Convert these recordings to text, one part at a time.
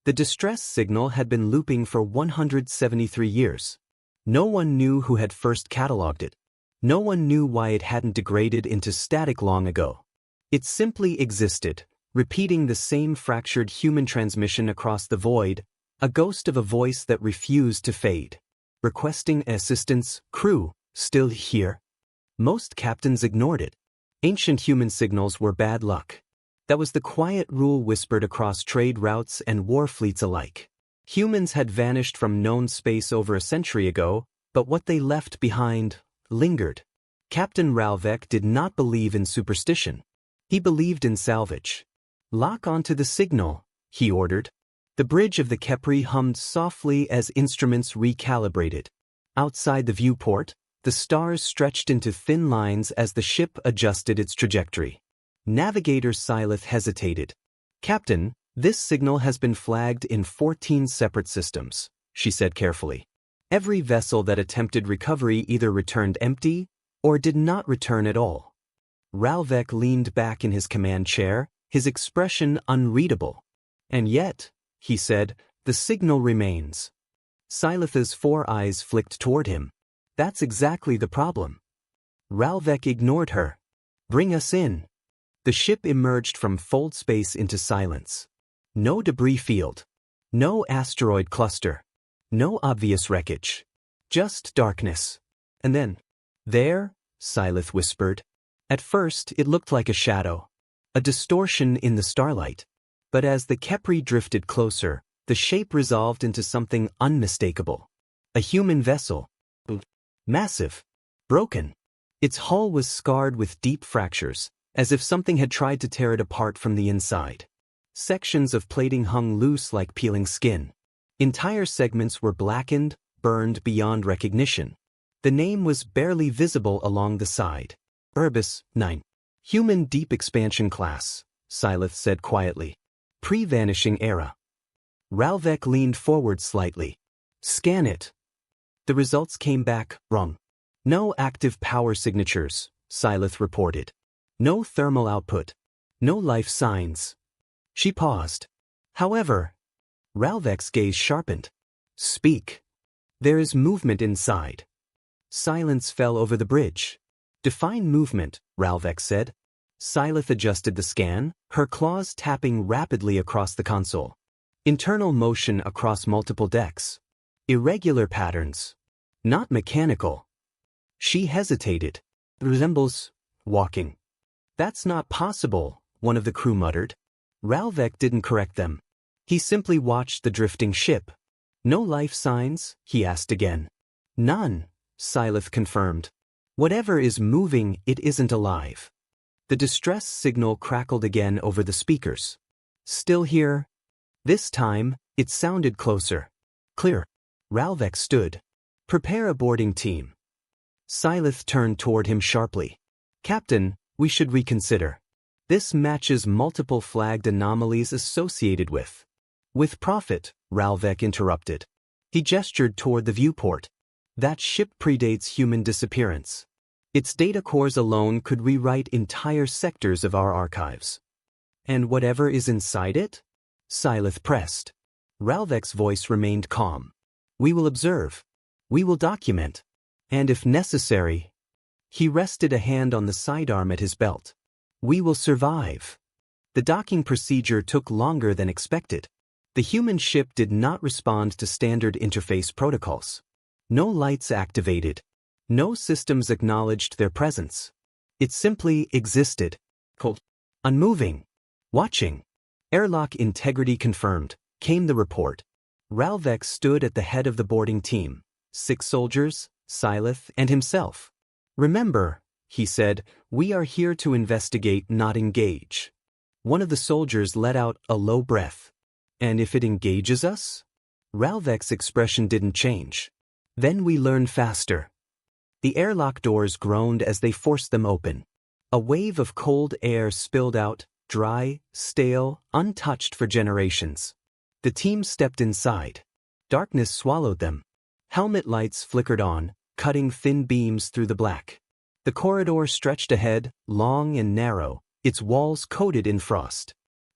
The distress signal had been looping for 173 years. No one knew who had first cataloged it. No one knew why it hadn't degraded into static long ago. It simply existed, repeating the same fractured human transmission across the void, a ghost of a voice that refused to fade. Requesting assistance, crew, still here? Most captains ignored it. Ancient human signals were bad luck. That was the quiet rule whispered across trade routes and war fleets alike. Humans had vanished from known space over a century ago, but what they left behind lingered. Captain Ralvek did not believe in superstition. He believed in salvage. Lock onto the signal, he ordered. The bridge of the Kepri hummed softly as instruments recalibrated. Outside the viewport, the stars stretched into thin lines as the ship adjusted its trajectory. Navigator Syleth hesitated. Captain, this signal has been flagged in 14 separate systems, she said carefully. Every vessel that attempted recovery either returned empty or did not return at all. Ralvek leaned back in his command chair, his expression unreadable. And yet, he said, the signal remains. Syleth's 4 eyes flicked toward him. That's exactly the problem. Ralvek ignored her. Bring us in. The ship emerged from fold space into silence. No debris field. No asteroid cluster. No obvious wreckage. Just darkness. And then, there, Syleth whispered. At first, it looked like a shadow. A distortion in the starlight. But as the Kepri drifted closer, the shape resolved into something unmistakable. A human vessel. Massive. Broken. Its hull was scarred with deep fractures, as if something had tried to tear it apart from the inside. Sections of plating hung loose like peeling skin. Entire segments were blackened, burned beyond recognition. The name was barely visible along the side. Urbis 9. Human Deep Expansion Class, Syleth said quietly. Pre-vanishing era. Ralvek leaned forward slightly. Scan it. The results came back wrong. No active power signatures, Syleth reported. No thermal output. No life signs. She paused. However, Ralvek's gaze sharpened. Speak. There is movement inside. Silence fell over the bridge. Define movement, Ralvek said. Syleth adjusted the scan, her claws tapping rapidly across the console. Internal motion across multiple decks. Irregular patterns. Not mechanical. She hesitated. Resembles walking. That's not possible, one of the crew muttered. Ralvek didn't correct them. He simply watched the drifting ship. No life signs? He asked again. None, Syleth confirmed. Whatever is moving, it isn't alive. The distress signal crackled again over the speakers. Still here? This time, it sounded closer. Clear. Ralvek stood. Prepare a boarding team. Syleth turned toward him sharply. Captain, we should reconsider. This matches multiple flagged anomalies associated with profit, Ralvek interrupted. He gestured toward the viewport. That ship predates human disappearance. Its data cores alone could rewrite entire sectors of our archives. And whatever is inside it? Syleth pressed. Ralvek's voice remained calm. We will observe. We will document. And if necessary, he rested a hand on the sidearm at his belt. We will survive. The docking procedure took longer than expected. The human ship did not respond to standard interface protocols. No lights activated. No systems acknowledged their presence. It simply existed. Cold. Unmoving. Watching. Airlock integrity confirmed, came the report. Ralvek stood at the head of the boarding team. 6 soldiers, Syleth, and himself. Remember, he said, we are here to investigate, not engage. One of the soldiers let out a low breath. And if it engages us? Ralvek's expression didn't change. Then we learn faster. The airlock doors groaned as they forced them open. A wave of cold air spilled out, dry, stale, untouched for generations. The team stepped inside. Darkness swallowed them. Helmet lights flickered on, cutting thin beams through the black. The corridor stretched ahead, long and narrow, its walls coated in frost.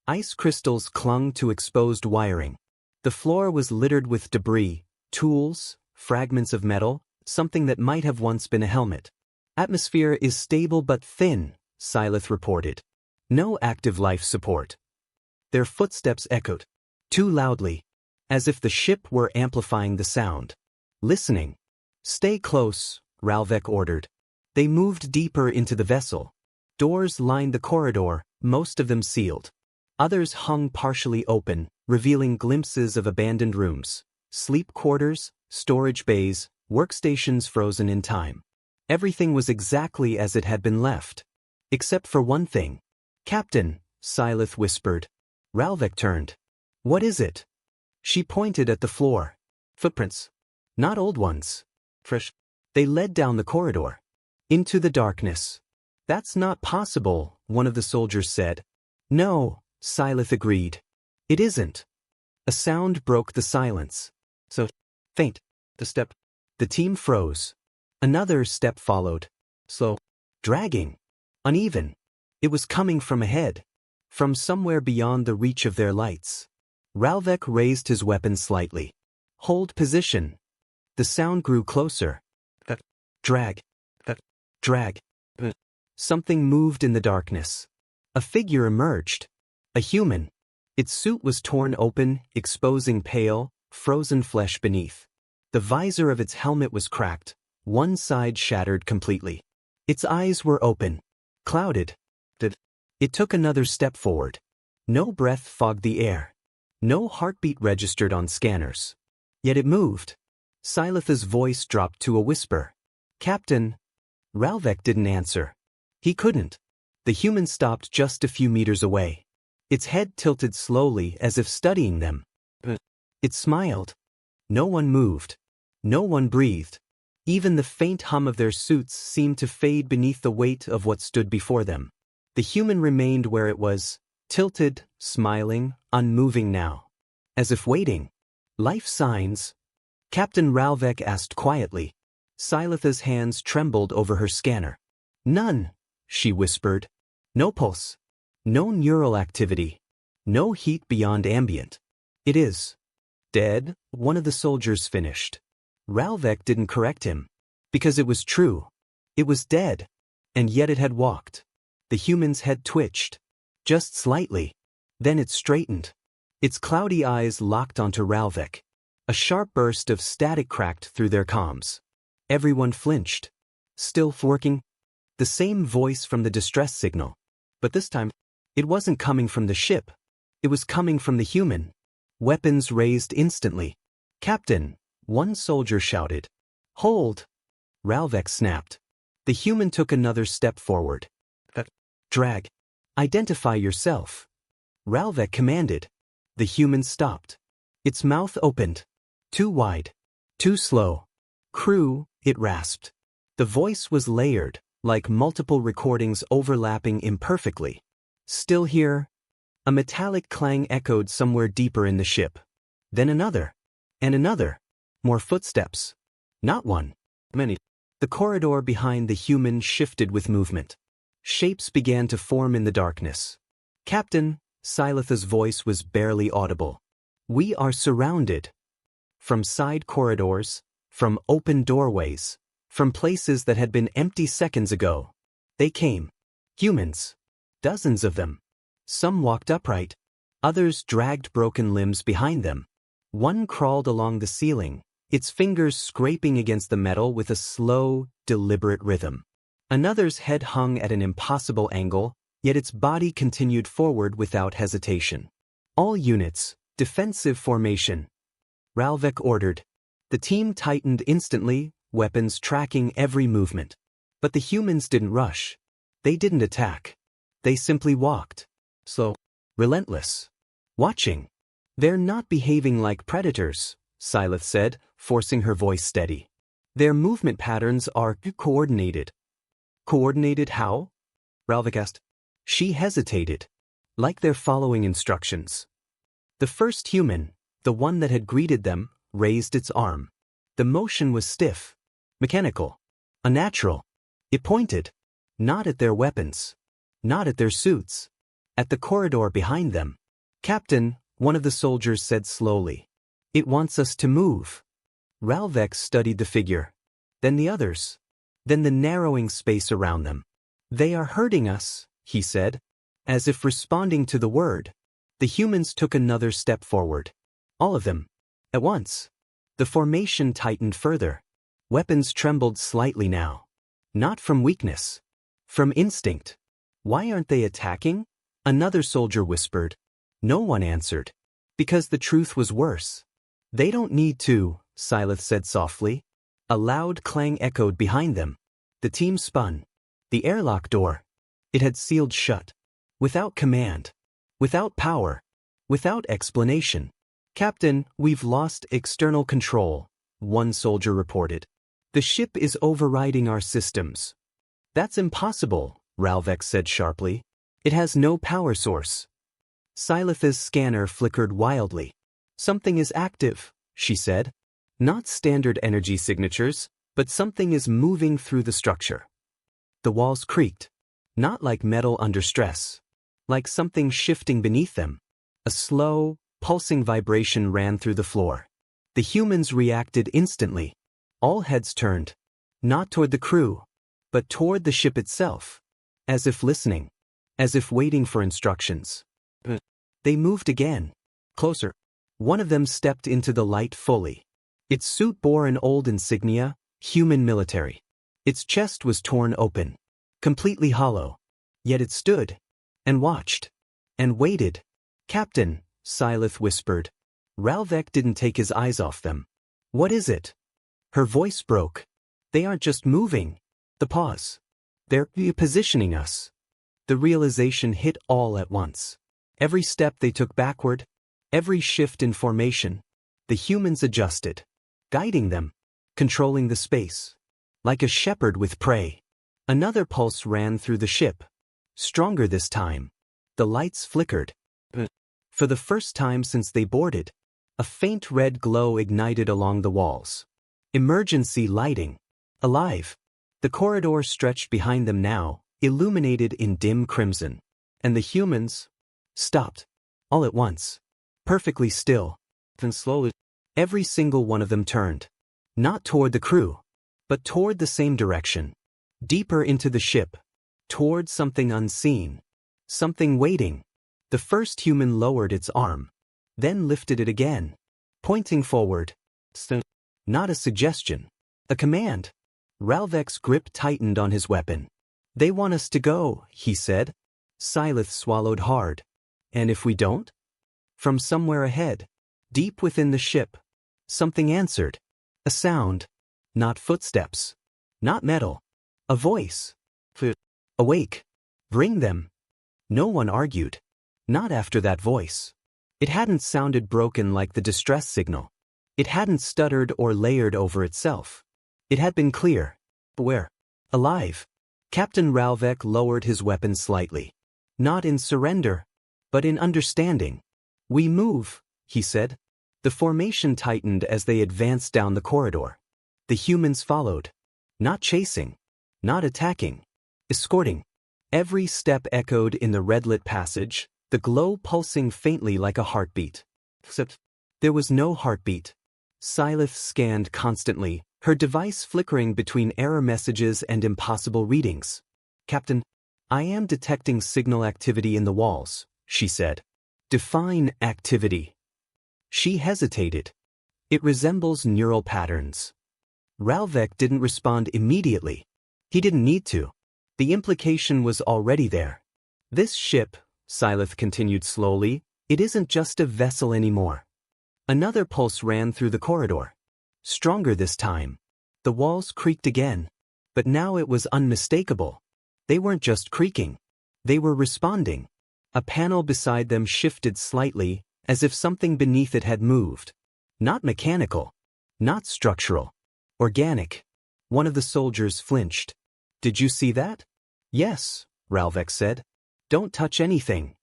Ice crystals clung to exposed wiring. The floor was littered with debris, tools, fragments of metal, something that might have once been a helmet. Atmosphere is stable but thin, Syleth reported. No active life support. Their footsteps echoed. Too loudly. As if the ship were amplifying the sound. Listening. Stay close, Ralvek ordered. They moved deeper into the vessel. Doors lined the corridor, most of them sealed. Others hung partially open, revealing glimpses of abandoned rooms, sleep quarters, storage bays, workstations frozen in time. Everything was exactly as it had been left. Except for one thing. Captain, Syleth whispered. Ralvek turned. What is it? She pointed at the floor. Footprints. Not old ones. Fresh. They led down the corridor. Into the darkness. That's not possible, one of the soldiers said. No, Syleth agreed. It isn't. A sound broke the silence. So, faint. The step. The team froze. Another step followed. Slow. Dragging. Uneven. It was coming from ahead. From somewhere beyond the reach of their lights. Ralvek raised his weapon slightly. Hold position. The sound grew closer. Drag. Drag. Something moved in the darkness. A figure emerged. A human. Its suit was torn open, exposing pale, frozen flesh beneath. The visor of its helmet was cracked, one side shattered completely. Its eyes were open. Clouded. It took another step forward. No breath fogged the air. No heartbeat registered on scanners. Yet it moved. Syleth's voice dropped to a whisper. Captain. Ralvek didn't answer. He couldn't. The human stopped just a few meters away. Its head tilted slowly as if studying them. It smiled. No one moved. No one breathed. Even the faint hum of their suits seemed to fade beneath the weight of what stood before them. The human remained where it was, tilted, smiling, unmoving now. As if waiting. Life signs? Captain Ralvek asked quietly. Syleth's hands trembled over her scanner. None, she whispered. No pulse. No neural activity. No heat beyond ambient. It is. Dead, one of the soldiers finished. Ralvek didn't correct him. Because it was true. It was dead. And yet it had walked. The human's head twitched. Just slightly. Then it straightened. Its cloudy eyes locked onto Ralvek. A sharp burst of static cracked through their comms. Everyone flinched. Still working? The same voice from the distress signal. But this time, it wasn't coming from the ship. It was coming from the human. Weapons raised instantly. Captain, one soldier shouted. Hold! Ralvek snapped. The human took another step forward. Drag. Identify yourself. Ralvek commanded. The human stopped. Its mouth opened. Too wide. Too slow. Crew, it rasped. The voice was layered, like multiple recordings overlapping imperfectly. Still here? A metallic clang echoed somewhere deeper in the ship. Then another. And another. More footsteps. Not one. Many. The corridor behind the human shifted with movement. Shapes began to form in the darkness. Captain, Syleth's voice was barely audible. We are surrounded. From side corridors, from open doorways, from places that had been empty seconds ago. They came. Humans. Dozens of them. Some walked upright. Others dragged broken limbs behind them. One crawled along the ceiling, its fingers scraping against the metal with a slow, deliberate rhythm. Another's head hung at an impossible angle, yet its body continued forward without hesitation. All units, defensive formation. Ralvek ordered. The team tightened instantly, weapons tracking every movement. But the humans didn't rush. They didn't attack. They simply walked. Slow. Relentless. Watching. They're not behaving like predators, Syleth said, forcing her voice steady. Their movement patterns are coordinated. Coordinated how? Ralvek asked. She hesitated. Like they're following instructions. The first human, the one that had greeted them, raised its arm. The motion was stiff. Mechanical. Unnatural. It pointed. Not at their weapons. Not at their suits. At the corridor behind them. Captain, one of the soldiers said slowly. It wants us to move. Ralvex studied the figure. Then the others. Then the narrowing space around them. They are hurting us, he said. As if responding to the word, the humans took another step forward. All of them. At once. The formation tightened further. Weapons trembled slightly now. Not from weakness. From instinct. Why aren't they attacking? Another soldier whispered. No one answered. Because the truth was worse. They don't need to, Syleth said softly. A loud clang echoed behind them. The team spun. The airlock door. It had sealed shut. Without command. Without power. Without explanation. Captain, we've lost external control, one soldier reported. The ship is overriding our systems. That's impossible, Ralvex said sharply. It has no power source. Syleth's scanner flickered wildly. Something is active, she said. Not standard energy signatures, but something is moving through the structure. The walls creaked. Not like metal under stress. Like something shifting beneath them. A slow, pulsing vibration ran through the floor. The humans reacted instantly. All heads turned. Not toward the crew, but toward the ship itself. As if listening. As if waiting for instructions. They moved again. Closer. One of them stepped into the light fully. Its suit bore an old insignia, human military. Its chest was torn open. Completely hollow. Yet it stood. And watched. And waited. Captain, Syleth whispered. Ralvec didn't take his eyes off them. What is it? Her voice broke. They aren't just moving. The pause. They're repositioning us. The realization hit all at once. Every step they took backward, every shift in formation, the humans adjusted, guiding them, controlling the space. Like a shepherd with prey. Another pulse ran through the ship. Stronger this time. The lights flickered. For the first time since they boarded, a faint red glow ignited along the walls. Emergency lighting. Alive. The corridor stretched behind them now, illuminated in dim crimson. And the humans stopped. All at once. Perfectly still. Then slowly, every single one of them turned. Not toward the crew, but toward the same direction. Deeper into the ship. Toward something unseen. Something waiting. The first human lowered its arm. Then lifted it again. Pointing forward. Not a suggestion. A command. Ralvec's grip tightened on his weapon. They want us to go, he said. Syleth swallowed hard. And if we don't? From somewhere ahead. Deep within the ship. Something answered. A sound. Not footsteps. Not metal. A voice. Awake. Bring them. No one argued. Not after that voice. It hadn't sounded broken like the distress signal. It hadn't stuttered or layered over itself. It had been clear. Aware. Alive. Captain Ralvec lowered his weapon slightly. Not in surrender, but in understanding. We move, he said. The formation tightened as they advanced down the corridor. The humans followed. Not chasing. Not attacking. Escorting. Every step echoed in the red-lit passage, the glow pulsing faintly like a heartbeat. Except, there was no heartbeat. Syleth scanned constantly, her device flickering between error messages and impossible readings. Captain, I am detecting signal activity in the walls, she said. Define activity. She hesitated. It resembles neural patterns. Ralvec didn't respond immediately. He didn't need to. The implication was already there. This ship, Syleth continued slowly, it isn't just a vessel anymore. Another pulse ran through the corridor. Stronger this time. The walls creaked again. But now it was unmistakable. They weren't just creaking. They were responding. A panel beside them shifted slightly, as if something beneath it had moved. Not mechanical. Not structural. Organic. One of the soldiers flinched. Did you see that? Yes, Ralvec said. Don't touch anything.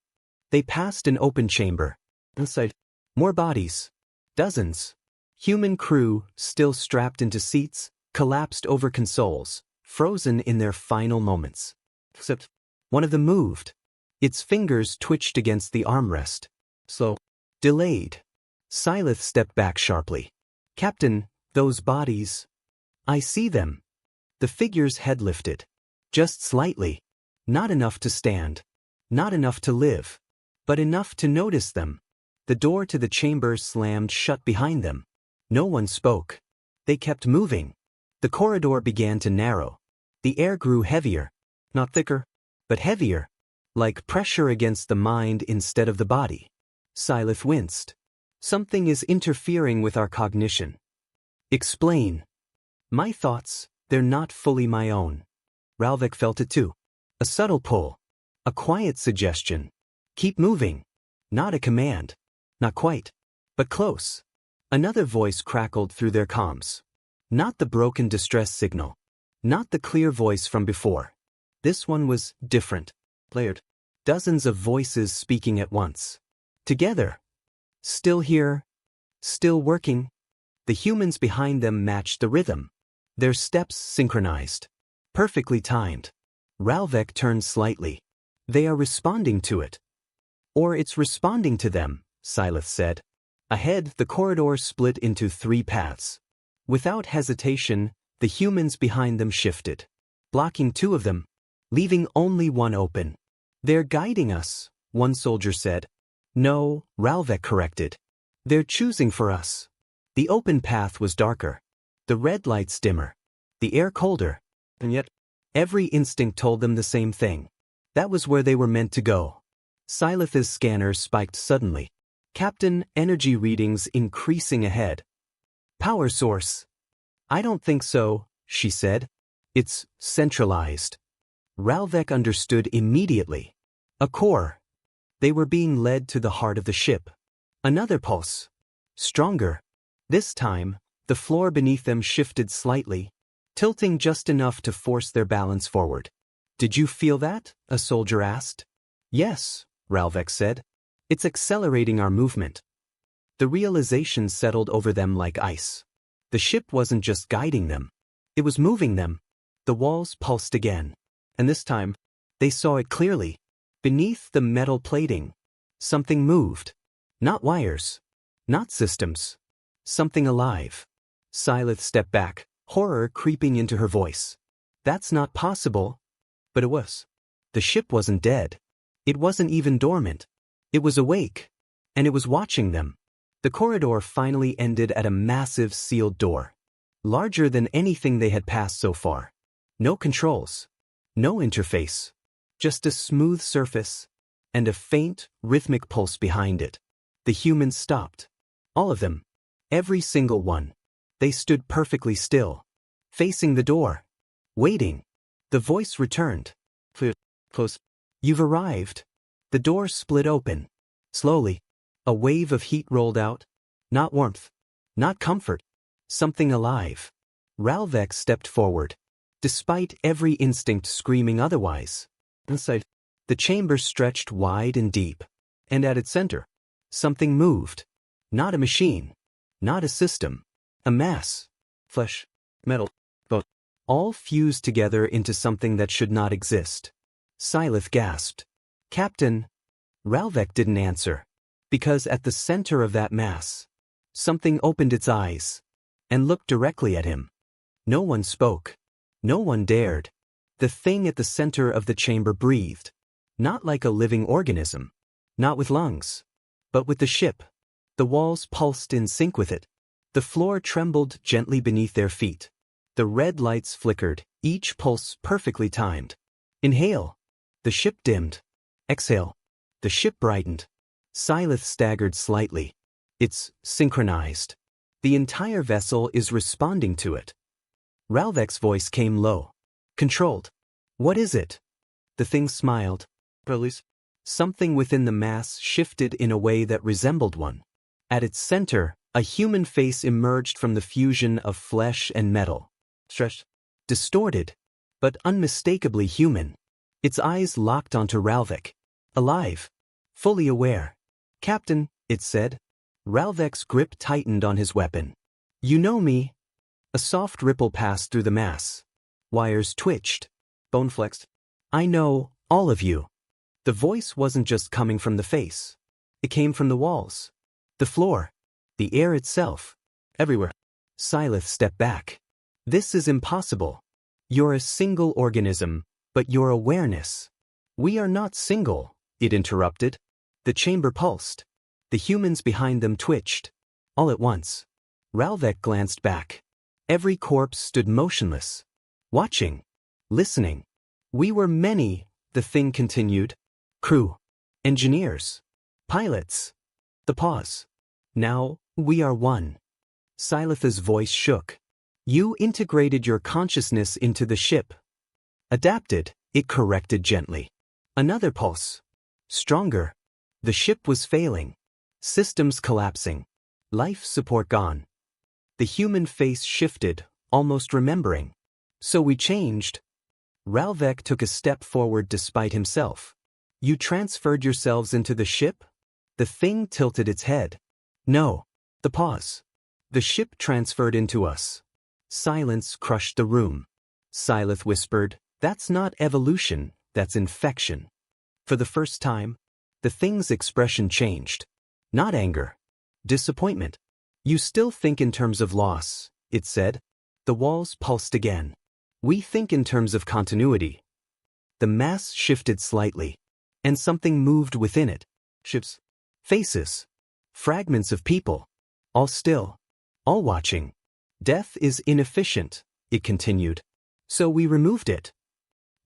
They passed an open chamber. Inside, more bodies. Dozens. Human crew, still strapped into seats, collapsed over consoles, frozen in their final moments. Except, one of them moved. Its fingers twitched against the armrest. Slow. Delayed. Scythe stepped back sharply. Captain, those bodies. I see them. The figure's head lifted. Just slightly. Not enough to stand. Not enough to live. But enough to notice them. The door to the chamber slammed shut behind them. No one spoke. They kept moving. The corridor began to narrow. The air grew heavier. Not thicker, but heavier. Like pressure against the mind instead of the body. Scythe winced. Something is interfering with our cognition. Explain. My thoughts, they're not fully my own. Ralvek felt it too. A subtle pull. A quiet suggestion. Keep moving. Not a command. Not quite. But close. Another voice crackled through their comms. Not the broken distress signal. Not the clear voice from before. This one was different. Layered. Dozens of voices speaking at once. Together. Still here. Still working. The humans behind them matched the rhythm. Their steps synchronized. Perfectly timed. Ralvek turned slightly. They are responding to it. Or it's responding to them, Scythe said. Ahead, the corridor split into 3 paths. Without hesitation, the humans behind them shifted, blocking 2 of them, leaving only one open. They're guiding us, one soldier said. No, Ralvek corrected. They're choosing for us. The open path was darker. The red lights dimmer. The air colder. And yet, every instinct told them the same thing. That was where they were meant to go. Scythe's scanner spiked suddenly. Captain, energy readings increasing ahead. Power source. I don't think so, she said. It's centralized. Ralvek understood immediately. A core. They were being led to the heart of the ship. Another pulse. Stronger. This time, the floor beneath them shifted slightly, tilting just enough to force their balance forward. Did you feel that? A soldier asked. Yes, Ralvek said. It's accelerating our movement. The realization settled over them like ice. The ship wasn't just guiding them. It was moving them. The walls pulsed again. And this time, they saw it clearly. Beneath the metal plating, something moved. Not wires. Not systems. Something alive. Scythe stepped back, horror creeping into her voice. That's not possible. But it was. The ship wasn't dead. It wasn't even dormant. It was awake. And it was watching them. The corridor finally ended at a massive sealed door. Larger than anything they had passed so far. No controls. No interface. Just a smooth surface. And a faint, rhythmic pulse behind it. The humans stopped. All of them. Every single one. They stood perfectly still. Facing the door. Waiting. The voice returned. Close. You've arrived. The door split open. Slowly. A wave of heat rolled out. Not warmth. Not comfort. Something alive. Ralvek stepped forward. Despite every instinct screaming otherwise. Inside, the chamber stretched wide and deep. And at its center, something moved. Not a machine. Not a system. A mass. Flesh. Metal. Both. All fused together into something that should not exist. Scythe gasped. Captain. Ralvek didn't answer. Because at the center of that mass, something opened its eyes and looked directly at him. No one spoke. No one dared. The thing at the center of the chamber breathed. Not like a living organism. Not with lungs. But with the ship. The walls pulsed in sync with it. The floor trembled gently beneath their feet. The red lights flickered, each pulse perfectly timed. Inhale. The ship dimmed. Exhale. The ship brightened. Scythe staggered slightly. It's synchronized. The entire vessel is responding to it. Ralvek's voice came low. Controlled. What is it? The thing smiled. Release. Something within the mass shifted in a way that resembled one. At its center, a human face emerged from the fusion of flesh and metal. Stretched. Distorted. But unmistakably human. Its eyes locked onto Ralvek. Alive. Fully aware. Captain, it said. Ralvek's grip tightened on his weapon. You know me. A soft ripple passed through the mass. Wires twitched. Bone flexed. I know, all of you. The voice wasn't just coming from the face. It came from the walls. The floor. The air itself. Everywhere. Scythe stepped back. This is impossible. You're a single organism, but your awareness. We are not single, it interrupted. The chamber pulsed. The humans behind them twitched. All at once. Ralvek glanced back. Every corpse stood motionless. Watching. Listening. We were many, the thing continued. Crew. Engineers. Pilots. The pause. Now, we are one. Scythe's voice shook. You integrated your consciousness into the ship. Adapted, it corrected gently. Another pulse. Stronger. The ship was failing. Systems collapsing. Life support gone. The human face shifted, almost remembering. So we changed. Ralvek took a step forward despite himself. You transferred yourselves into the ship? The thing tilted its head. No. The pause. The ship transferred into us. Silence crushed the room. Scythe whispered, that's not evolution, that's infection. For the first time, the thing's expression changed. Not anger. Disappointment. You still think in terms of loss, it said. The walls pulsed again. We think in terms of continuity. The mass shifted slightly, and something moved within it. Ships. Faces. Fragments of people. All still. All watching. Death is inefficient, it continued. So we removed it.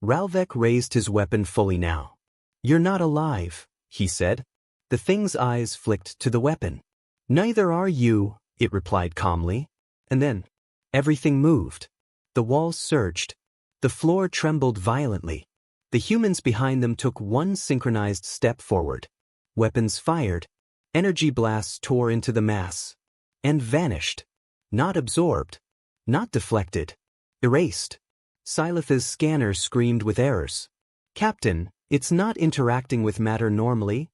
Ralvek raised his weapon fully now. You're not alive, he said. The thing's eyes flicked to the weapon. Neither are you, it replied calmly. And then, everything moved. The walls surged. The floor trembled violently. The humans behind them took one synchronized step forward. Weapons fired. Energy blasts tore into the mass. And vanished. Not absorbed. Not deflected. Erased. Scythe's scanner screamed with errors. Captain, it's not interacting with matter normally.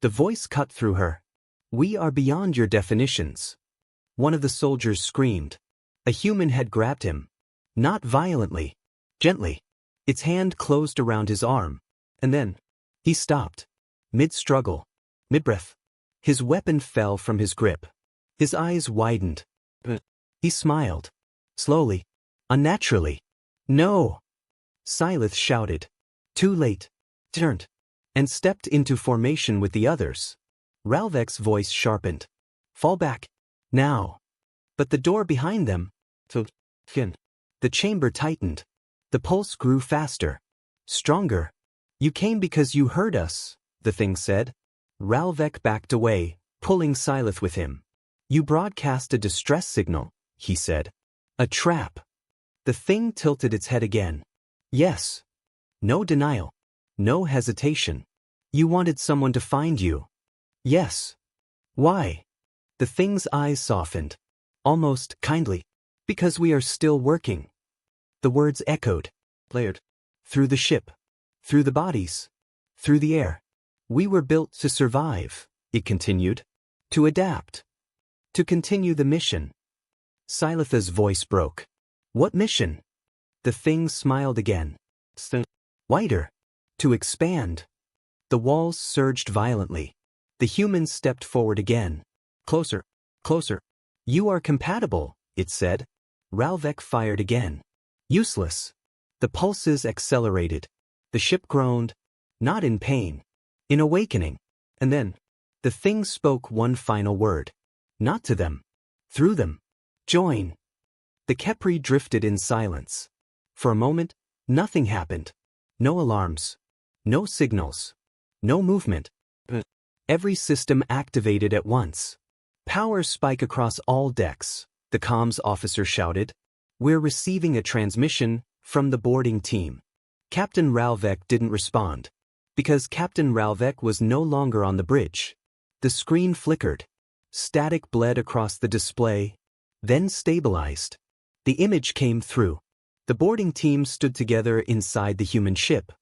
The voice cut through her. We are beyond your definitions. One of the soldiers screamed. A human had grabbed him. Not violently. Gently. Its hand closed around his arm. And then, he stopped. Mid-struggle. Mid-breath. His weapon fell from his grip. His eyes widened. He smiled. Slowly. Unnaturally. No! Scythe shouted. Too late. Turned. And stepped into formation with the others. Ralvek's voice sharpened. Fall back. Now. But the door behind them. The chamber tightened. The pulse grew faster. Stronger. You came because you heard us, the thing said. Ralvek backed away, pulling Scythe with him. You broadcast a distress signal, he said. A trap. The thing tilted its head again. Yes. No denial. No hesitation. You wanted someone to find you. Yes. Why? The thing's eyes softened. Almost kindly. Because we are still working. The words echoed. Blared. Through the ship. Through the bodies. Through the air. We were built to survive, it continued. To adapt. To continue the mission. Scythe's voice broke. What mission? The thing smiled again. Wider. To expand. The walls surged violently. The humans stepped forward again. Closer. Closer. You are compatible, it said. Ralvek fired again. Useless. The pulses accelerated. The ship groaned. Not in pain. In awakening. And then, the thing spoke one final word. Not to them. Through them. Join. The Kepri drifted in silence. For a moment, nothing happened. No alarms. No signals. No movement. Every system activated at once. Power spike across all decks, the comms officer shouted. We're receiving a transmission from the boarding team. Captain Ralvek didn't respond. Because Captain Ralvek was no longer on the bridge. The screen flickered. Static bled across the display, then stabilized. The image came through. The boarding team stood together inside the human ship.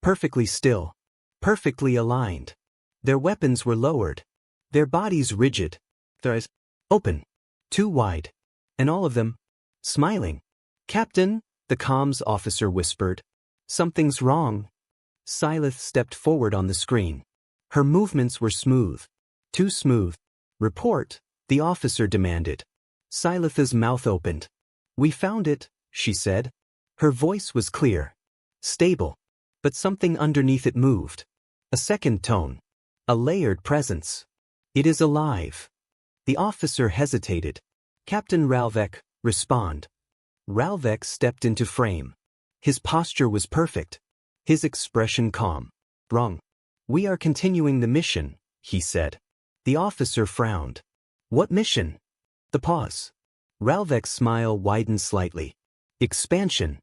Perfectly still. Perfectly aligned. Their weapons were lowered. Their bodies rigid. Their eyes open. Too wide. And all of them smiling. Captain, the comms officer whispered. Something's wrong. Scythe stepped forward on the screen. Her movements were smooth. Too smooth. Report, the officer demanded. Silitha's mouth opened. We found it, she said. Her voice was clear, stable, but something underneath it moved. A second tone. A layered presence. It is alive. The officer hesitated. Captain Ralvek, respond. Ralvek stepped into frame. His posture was perfect. His expression calm. Wrong. We are continuing the mission, he said. The officer frowned. What mission? The pause. Ralvek's smile widened slightly. Expansion.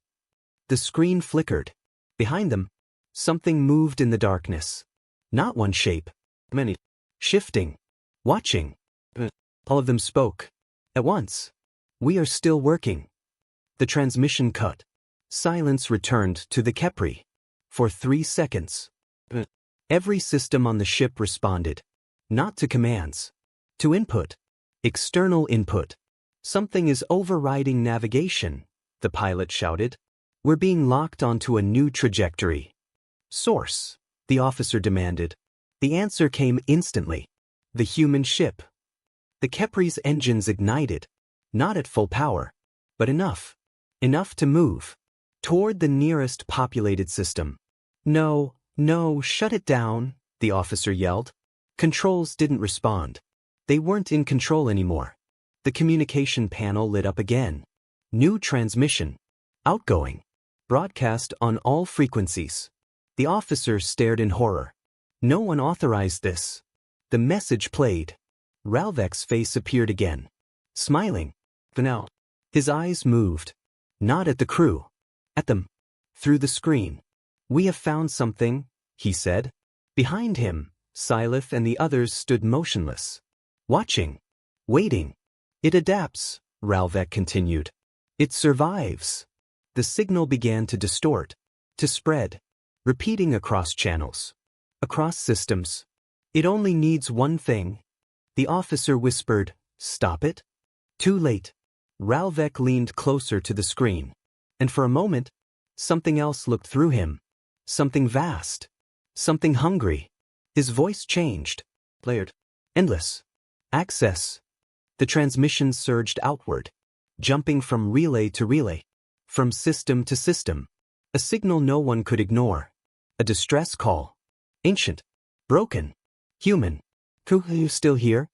The screen flickered. Behind them, something moved in the darkness. Not one shape. Many. Shifting. Watching. All of them spoke. At once. We are still working. The transmission cut. Silence returned to the Kepri. For 3 seconds. Every system on the ship responded. Not to commands. To input. External input. Something is overriding navigation, the pilot shouted. We're being locked onto a new trajectory. Source, the officer demanded. The answer came instantly. The human ship. The Kepri's engines ignited. Not at full power, but enough. Enough to move. Toward the nearest populated system. No, shut it down, the officer yelled. Controls didn't respond. They weren't in control anymore. The communication panel lit up again. New transmission. Outgoing. Broadcast on all frequencies. The officer stared in horror. No one authorized this. The message played. Ralvek's face appeared again. Smiling. Now. His eyes moved. Not at the crew. At them. Through the screen. We have found something, he said. Behind him, Silith and the others stood motionless. Watching. Waiting. It adapts, Ralvek continued. It survives. The signal began to distort. To spread. Repeating across channels. Across systems. It only needs one thing. The officer whispered, stop it? Too late. Ralvek leaned closer to the screen. And for a moment, something else looked through him. Something vast. Something hungry. His voice changed. Layered. Endless. Access. The transmission surged outward. Jumping from relay to relay. From system to system. A signal no one could ignore. A distress call. Ancient. Broken. Human. Are you still here?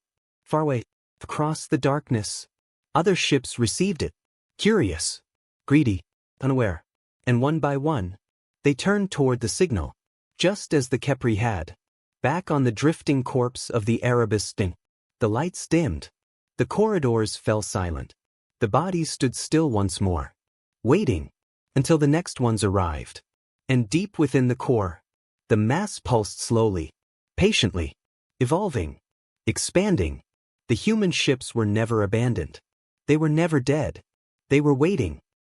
Far away. Across the darkness. Other ships received it. Curious. Greedy. Unaware. And one by one, they turned toward the signal. Just as the Kepri had. Back on the drifting corpse of the Erebus. The lights dimmed. The corridors fell silent. The bodies stood still once more. Waiting. Until the next ones arrived. And deep within the core, the mass pulsed slowly. Patiently. Evolving. Expanding. The human ships were never abandoned. They were never dead. They were waiting.